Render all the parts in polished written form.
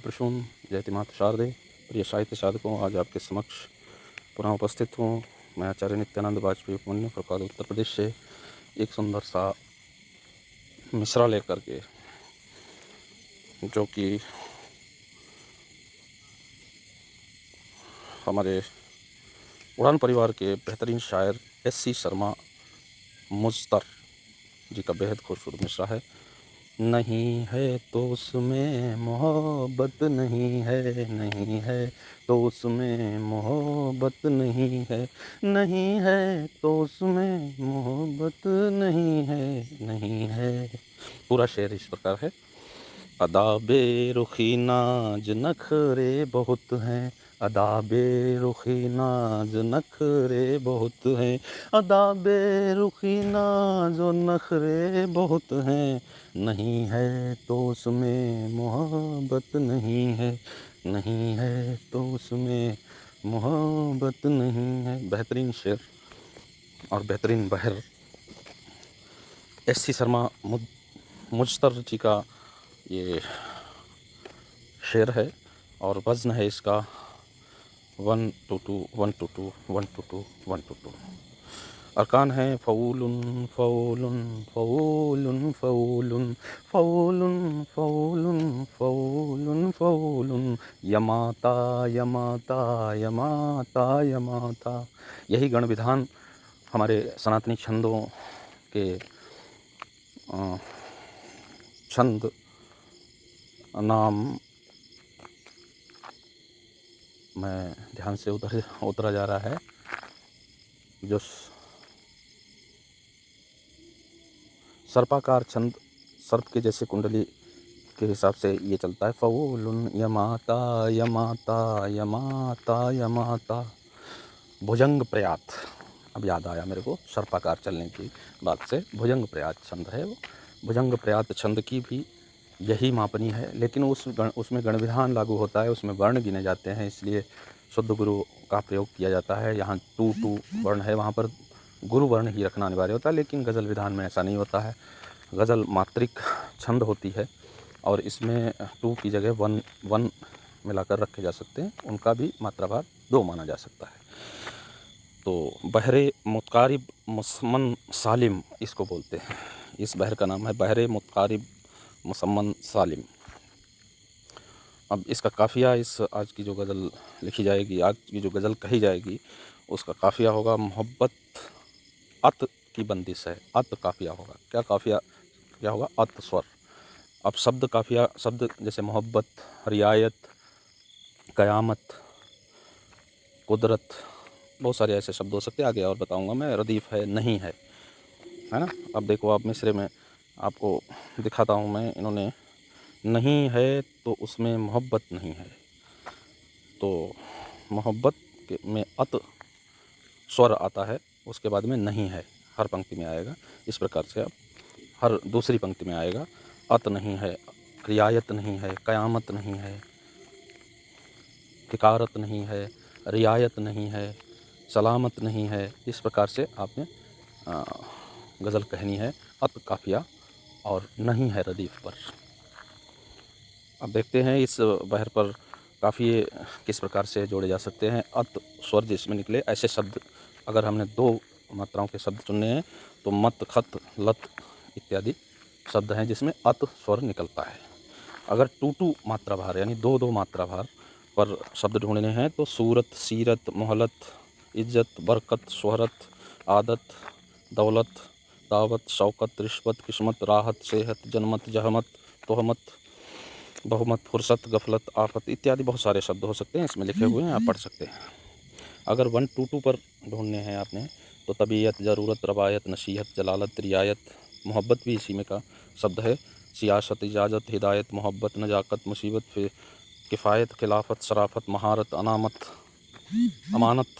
प्रसून जयति माता शारदे। प्रिय साहित्य साधकों, आज आपके समक्ष पुनः उपस्थित हूँ। मैं आचार्य नित्यानंद वाजपेयी उपमन्यु प्रकाश उत्तर प्रदेश से एक सुंदर सा मिसरा लेकर के, जो कि हमारे उड़ान परिवार के बेहतरीन शायर S.C. शर्मा मुज्तर जी का बेहद खूबसूरत मिसरा है। नहीं है तो उसमें मोहब्बत नहीं है, नहीं है तो उसमें मोहब्बत नहीं है, नहीं है तो उसमें मोहब्बत नहीं है, नहीं है। पूरा शेर इस प्रकार है। अदाबे रुखी नाज नखरे बहुत हैं, अदाबे रुखी नाज नखरे बहुत हैं, अदाबे रुखी नाज नखरे बहुत हैं, नहीं है तो उसमें मोहब्बत नहीं है, नहीं है तो उसमें मोहब्बत नहीं है। बेहतरीन शेर और बेहतरीन बहर S.C. शर्मा मुज्तर जी का ये शेर है और वज़न है इसका 1 to 2 1 to 2 1 to 2 1 to 2। अरकान है फ़ऊलुन फ़ऊलुन फ़ऊलुन फ़ऊलुन फ़ऊलुन फ़ऊलुन फ़ऊलुन फ़ऊलुन यमाता यमाता यमाता यमाता। यही गण विधान हमारे सनातनी छंदों के छंद नाम में ध्यान से उतरा जा रहा है, जो सर्पाकार छंद, सर्प के जैसे कुंडली के हिसाब से ये चलता है। फ़ऊलुन यमाता यमाता यमाता यमाता। भुजंग प्रयात, अब याद आया मेरे को सर्पाकार चलने की बात से। भुजंग प्रयात छंद है वो। भुजंग प्रयात छंद की भी यही मापनी है, लेकिन उसमें गण विधान लागू होता है, उसमें वर्ण गिने जाते हैं, इसलिए शुद्ध गुरु का प्रयोग किया जाता है। यहाँ 2 वर्ण है, वहाँ पर गुरु वर्ण ही रखना अनिवार्य होता है, लेकिन गज़ल विधान में ऐसा नहीं होता है। गज़ल मात्रिक छंद होती है और इसमें 2 की जगह 1 मिलाकर रखे जा सकते हैं, उनका भी मात्राभार 2 माना जा सकता है। तो बहरे मुतकारिब मुसम्मन सालिम इसको बोलते हैं। इस बहर का नाम है बहरे मुतकारिब मुसम्मन सालिम। अब इसका काफ़िया, इस आज की जो गज़ल लिखी जाएगी, आज की जो गज़ल कही जाएगी, उसका काफ़िया होगा मोहब्बत अत की बंदिश है। अत काफ़िया होगा। क्या काफ़िया क्या होगा? अत स्वर। अब शब्द काफ़िया, शब्द जैसे मोहब्बत, रियायत, क़यामत, कुदरत, बहुत सारे ऐसे शब्द हो सकते हैं, आगे और बताऊंगा मैं। रदीफ़ है, नहीं है ना। अब देखो, आप मिसरे में आपको दिखाता हूँ मैं। इन्होंने नहीं है तो उसमें मोहब्बत नहीं है, तो मोहब्बत में अत स्वर आता है, उसके बाद में नहीं है, हर पंक्ति में आएगा। इस प्रकार से अब हर दूसरी पंक्ति में आएगा। अत नहीं है, रियायत नहीं है, क़यामत नहीं है, फ़िकारत नहीं है, रियायत नहीं है, सलामत नहीं है। इस प्रकार से आपने गज़ल कहनी है अत काफ़िया और नहीं है रदीफ़ पर। अब देखते हैं इस बहर पर काफ़िए किस प्रकार से जोड़े जा सकते हैं। अत स्वर जिसमें निकले ऐसे शब्द, अगर हमने 2 मात्राओं के शब्द चुनने हैं तो मत, खत, लत इत्यादि शब्द हैं जिसमें अत स्वर निकलता है। अगर 2 मात्रा भार यानी 2 मात्रा भार पर शब्द ढूंढने हैं तो सूरत, सीरत, मोहलत, इज्जत, बरकत, शोहरत, आदत, दौलत, दावत, शौकत, रिश्वत, किस्मत, राहत, सेहत, जनमत, जहमत, तोहमत, बहुमत, फुर्सत, गफलत, आफत इत्यादि बहुत सारे शब्द हो सकते हैं, इसमें लिखे हुए हैं, आप पढ़ सकते हैं। अगर 1 to 2 पर ढूंढने हैं आपने तो तबीयत, ज़रूरत, रवायत, नसीहत, जलालत, रियायत, मोहब्बत भी इसी में का शब्द है। सियासत, इजाज़त, हिदायत, मोहब्बत, नजाकत, मुसीबत, किफ़ायत, खिलाफत, शराफत, महारत, अनामत, अमानत,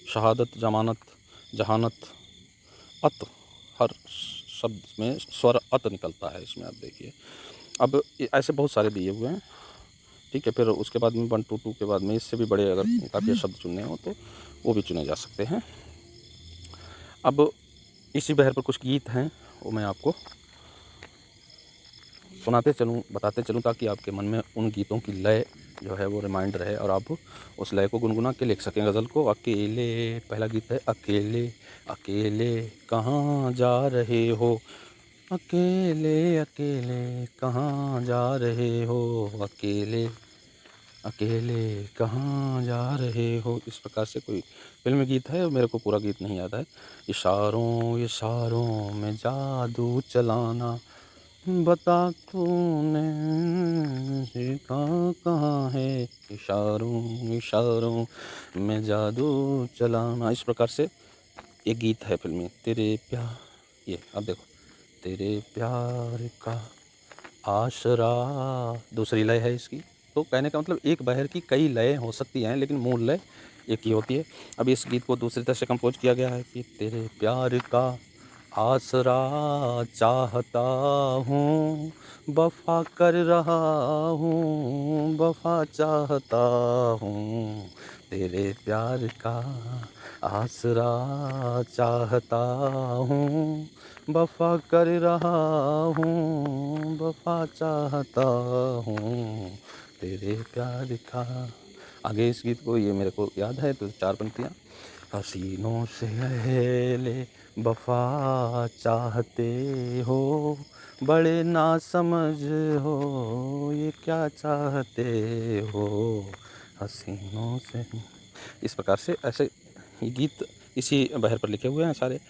शहादत, जमानत, जहानत, अत। हर शब्द में स्वर अत निकलता है इसमें, आप देखिए। अब ऐसे बहुत सारे दिए हुए हैं, ठीक है। फिर उसके बाद में 1 to 2 के बाद में इससे भी बड़े अगर काफ़ी शब्द चुनने हो तो वो भी चुने जा सकते हैं। अब इसी बहर पर कुछ गीत हैं, वो मैं आपको सुनाते चलूँ, बताते चलूँ, ताकि आपके मन में उन गीतों की लय जो है वो रिमाइंड रहे और आप उस लय को गुनगुना के लिख सकें गज़ल को। अकेले पहला गीत है, अकेले अकेले कहाँ जा रहे हो, अकेले अकेले कहाँ जा रहे हो, अकेले अकेले कहाँ जा रहे हो। इस प्रकार से कोई फ़िल्मी गीत है, मेरे को पूरा गीत नहीं याद है। इशारों इशारों में जादू चलाना, बता तूने सीखा कहाँ है, इशारों इशारों में जादू चलाना। इस प्रकार से एक गीत है फ़िल्मी, तेरे प्यार, ये अब देखो, तेरे प्यार का आशरा, दूसरी लय है इसकी। तो कहने का मतलब एक बहर की कई लयें हो सकती हैं, लेकिन मूल लय एक ही होती है। अब इस गीत को दूसरी तरह से कंपोज किया गया है कि तेरे प्यार का आसरा चाहता हूँ, वफ़ा कर रहा हूँ, वफ़ा चाहता हूँ, तेरे प्यार का आसरा चाहता हूँ, वफ़ा कर रहा हूँ, वफ़ा चाहता हूँ, तेरे प्यार का। आगे इस गीत को ये मेरे को याद है, तो 4 पंक्तियाँ। हसीनों से अहले वफ़ा चाहते हो, बड़े नासमझ हो, ये क्या चाहते हो, हसीनों से। इस प्रकार से ऐसे ये गीत इसी बहर पर लिखे हुए हैं सारे।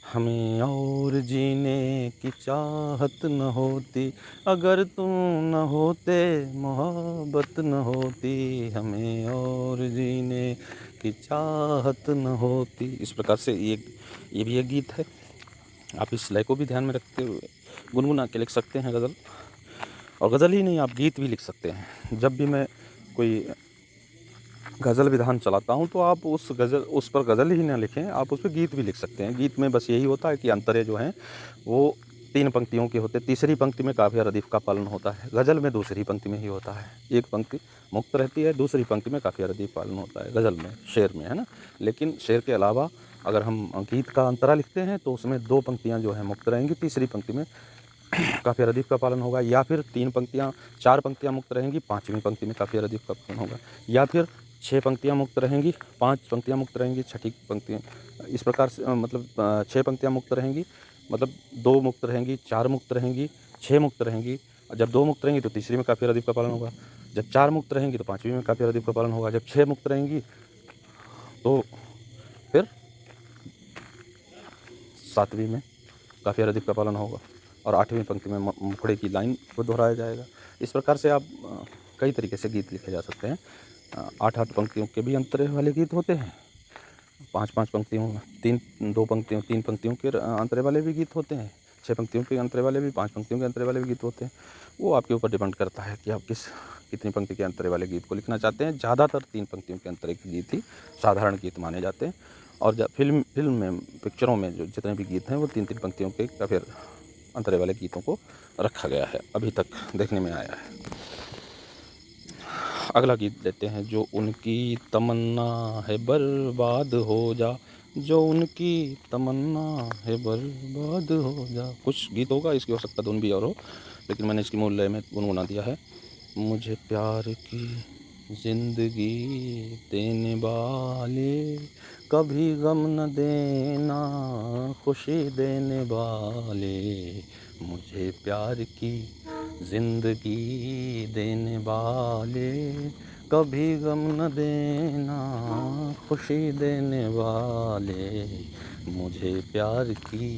हमें और जीने की चाहत न होती, अगर तुम न होते मोहब्बत न होती, हमें और जीने की चाहत न होती। इस प्रकार से ये भी एक गीत है। आप इस लय को भी ध्यान में रखते हुए गुनगुना के लिख सकते हैं गज़ल, और गज़ल ही नहीं, आप गीत भी लिख सकते हैं। जब भी मैं कोई गज़ल विधान चलाता हूँ, तो आप उस पर गज़ल ही ना लिखें, आप उस पे गीत भी लिख सकते हैं। गीत में बस यही होता है कि अंतरे जो हैं वो 3 पंक्तियों के होते हैं। तीसरी पंक्ति में काफ़िया रदीफ़ का पालन होता है। गज़ल में दूसरी पंक्ति में ही होता है। एक पंक्ति मुक्त रहती है, दूसरी पंक्ति में काफ़िया रदीफ़ पालन होता है गज़ल में, शेर में, है ना। लेकिन शेर के अलावा अगर हम गीत का अंतरा लिखते हैं, तो उसमें 2 पंक्तियाँ जो हैं मुक्त रहेंगी, तीसरी पंक्ति में काफ़िया रदीफ़ का पालन होगा, या फिर 4 पंक्तियाँ मुक्त रहेंगी, 5वीं पंक्ति में काफ़िया रदीफ़ का पालन होगा, या फिर 6 पंक्तियाँ मुक्त रहेंगी, 5 पंक्तियाँ मुक्त रहेंगी, छठी पंक्ति। इस प्रकार से मतलब 6 पंक्तियाँ मुक्त रहेंगी, मतलब 2 मुक्त रहेंगी, 4 मुक्त रहेंगी, 6 मुक्त रहेंगी। और जब 2 मुक्त रहेंगी तो तीसरी में काफ़िया रदीफ़ का पालन होगा। जब 4 मुक्त रहेंगी तो 5वीं में काफ़िया रदीफ़ का पालन होगा। जब 6 मुक्त रहेंगी तो फिर 7वीं में काफ़िया रदीफ़ का पालन होगा, और 8वीं पंक्ति में मुखड़े की लाइन को दोहराया जाएगा। इस प्रकार से आप कई तरीके से गीत लिखे जा सकते हैं। 8-8 पंक्तियों के भी अंतरे वाले गीत होते हैं, 5-5 पंक्तियों, 2 पंक्तियों, 3 पंक्तियों के अंतरे वाले भी गीत होते हैं, 6 पंक्तियों के अंतरे वाले भी, 5 पंक्तियों के अंतरे वाले भी गीत होते हैं। वो आपके ऊपर डिपेंड करता है कि आप कितनी पंक्ति के अंतरे वाले गीत को लिखना चाहते हैं। ज़्यादातर 3 पंक्तियों के अंतरे के गीत ही साधारण गीत माने जाते हैं, और फिल्म में, पिक्चरों में जो जितने भी गीत हैं वो 3-3 पंक्तियों के या फिर अंतरे वाले गीतों को रखा गया है, अभी तक देखने में आया है। अगला गीत लेते हैं, जो उनकी तमन्ना है बर्बाद हो जा, जो उनकी तमन्ना है बर्बाद हो जा। कुछ गीत होगा, इसकी हो सकता धुन भी और हो, लेकिन मैंने इसकी मूल लय में गुनगुना दिया है। मुझे प्यार की ज़िंदगी देने वाले, कभी गम न देना खुशी देने वाले, मुझे प्यार की ज़िंदगी देने वाले, कभी गम न देना खुशी देने वाले, मुझे प्यार की।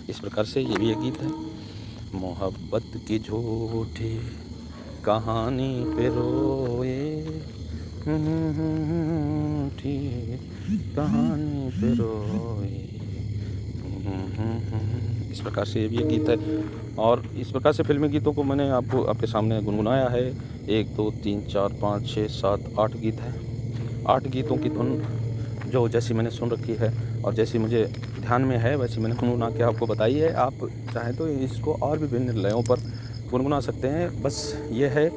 इस प्रकार से ये भी एक गीत है। मोहब्बत की झूठी कहानी पे रोए, झूठी कहानी पे रोए। इस प्रकार से ये भी एक गीत है, और इस प्रकार से फिल्मी गीतों को मैंने आपके सामने गुनगुनाया है। 1 2 3 4 5 6 7 8 गीत हैं। 8 गीतों की धुन जो जैसी मैंने सुन रखी है और जैसी मुझे ध्यान में है, वैसी मैंने गुनगुना के आपको बताई है। आप चाहें तो इसको और भी विभिन्न लयों पर गुनगुना सकते हैं। बस ये है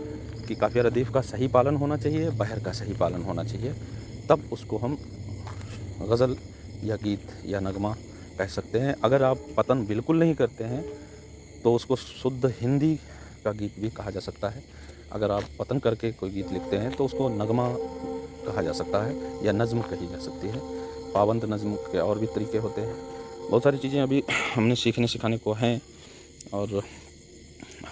कि काफ़िया रदीफ़ का सही पालन होना चाहिए, बहर का सही पालन होना चाहिए, तब उसको हम गज़ल या गीत या नगमा कह सकते हैं। अगर आप पतन बिल्कुल नहीं करते हैं तो उसको शुद्ध हिंदी का गीत भी कहा जा सकता है। अगर आप पतन करके कोई गीत लिखते हैं तो उसको नगमा कहा जा सकता है या नज़्म कही जा सकती है। पाबंद नज़्म के और भी तरीके होते हैं। बहुत सारी चीज़ें अभी हमने सीखने सिखाने को हैं, और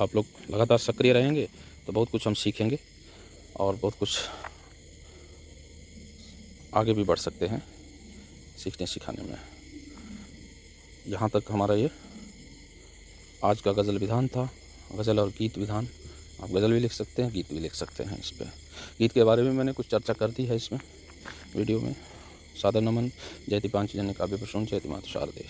आप लोग लगातार सक्रिय रहेंगे तो बहुत कुछ हम सीखेंगे और बहुत कुछ आगे भी बढ़ सकते हैं सीखने सिखाने में। यहाँ तक हमारा ये आज का गज़ल विधान था, गज़ल और गीत विधान। आप गज़ल भी लिख सकते हैं, गीत भी लिख सकते हैं। इस पे गीत के बारे में मैंने कुछ चर्चा कर दी है इसमें वीडियो में। सादर नमन। जयति पांचजन्य काव्य प्रसून, जयति मातु शारदे।